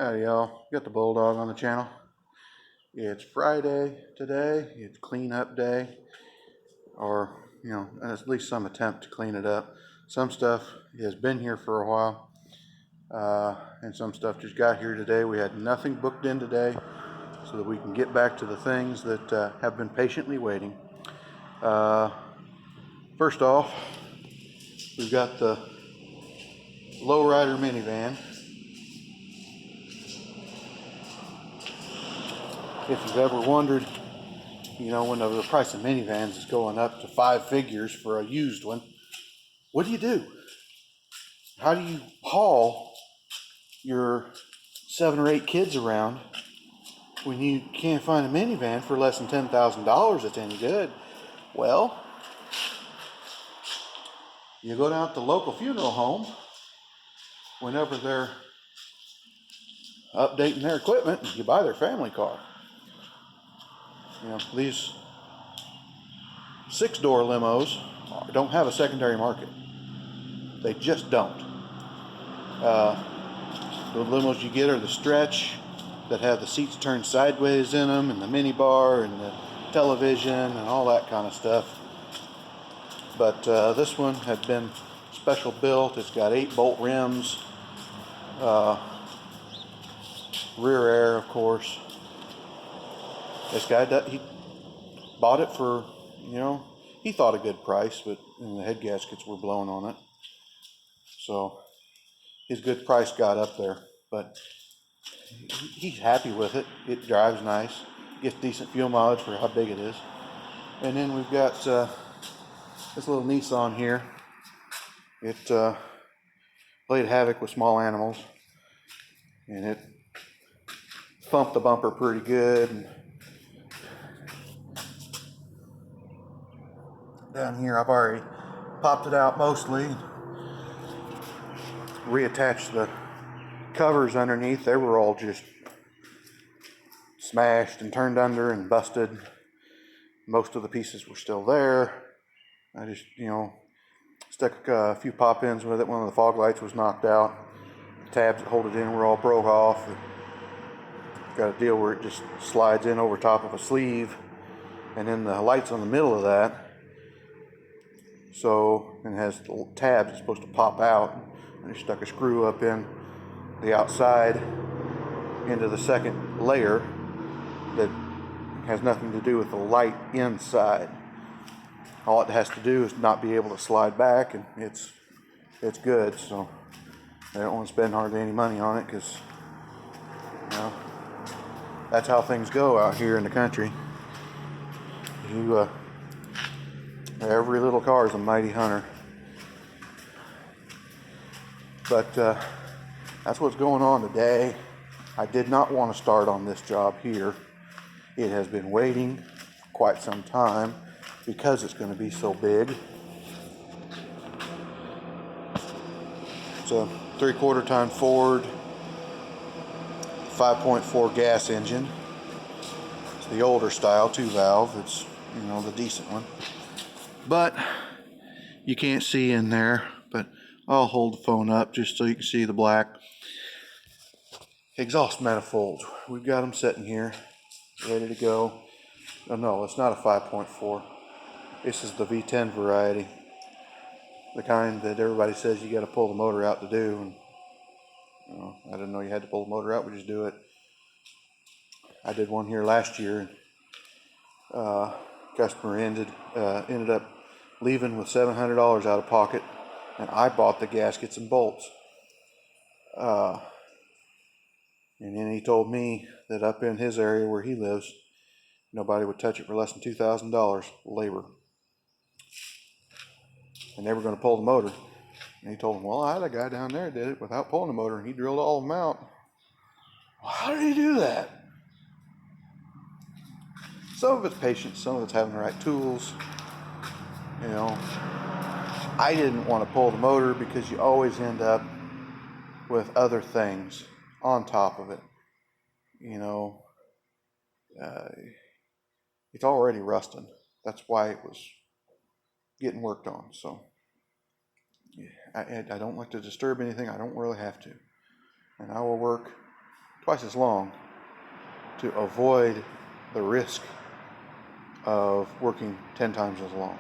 Howdy y'all, got the Bulldog on the channel. It's Friday today, it's cleanup day, or at least some attempt to clean it up. Some stuff has been here for a while, and some stuff just got here today. We had nothing booked in today, so that we can get back to the things that have been patiently waiting. First off, we've got the Lowrider minivan. If you've ever wondered, when the price of minivans is going up to 5 figures for a used one, what do? How do you haul your 7 or 8 kids around when you can't find a minivan for less than $10,000 that's any good? Well, you go down to the local funeral home whenever they're updating their equipment, you buy their family car. These 6-door limos don't have a secondary market. They just don't. The limos you get are the stretch that have the seats turned sideways in them, and the mini bar and the television and all that kind of stuff. But this one had been special built. It's got 8-bolt rims, rear air, of course. This guy, he bought it for, he thought a good price, but the head gaskets were blown on it. So his good price got up there, but he's happy with it. It drives nice, gets decent fuel mileage for how big it is. And then we've got this little Nissan here. It played havoc with small animals, and it thumped the bumper pretty good. And down here, I've already popped it out mostly, reattached the covers underneath. They were all just smashed and turned under and busted. Most of the pieces were still there. I just, stuck a few pop-ins with it. One of the fog lights was knocked out. The tabs that hold it in were all broke off. Got a deal where it just slides in over top of a sleeve, and then the light's on the middle of that. So, and it has the tabs that's supposed to pop out. I just stuck a screw up in the outside into the second layer that has nothing to do with the light inside. All it has to do is not be able to slide back, and it's good. So I don't want to spend hardly any money on it, because that's how things go out here in the country. Every little car is a mighty hunter. But that's what's going on today. I did not want to start on this job here. It has been waiting for quite some time because it's going to be so big. It's a 3/4 ton Ford 5.4 gas engine. It's the older style, 2-valve. It's, the decent one. But you can't see in there, but I'll hold the phone up just so you can see the black exhaust manifolds. We've got them sitting here, ready to go. Oh no, it's not a 5.4. This is the V10 variety, the kind that everybody says you got to pull the motor out to do. And I didn't know you had to pull the motor out. We just do it. I did one here last year. Customer ended up leaving with $700 out of pocket, and I bought the gaskets and bolts. And then he told me that up in his area where he lives, nobody would touch it for less than $2,000 labor. And they were going to pull the motor. And he told him, well, I had a guy down there that did it without pulling the motor, and he drilled all of them out. Well, how did he do that? Some of it's patience, some of it's having the right tools. I didn't want to pull the motor because you always end up with other things on top of it. It's already rusting. That's why it was getting worked on. So I don't like to disturb anything. I don't really have to. And I will work twice as long to avoid the risk of working 10 times as long.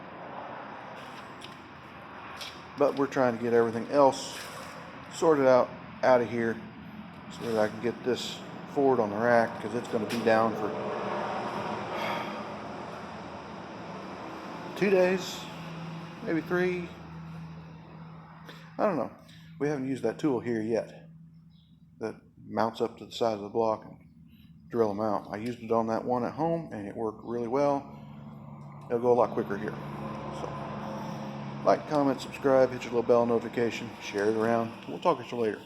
But we're trying to get everything else sorted out of here so that I can get this Ford on the rack, because it's going to be down for 2 days, maybe 3. I don't know. We haven't used that tool here yet that mounts up to the side of the block and drill them out. I used it on that one at home and it worked really well. It'll go a lot quicker here. So, like, comment, subscribe, hit your little bell notification, share it around. We'll talk to you later.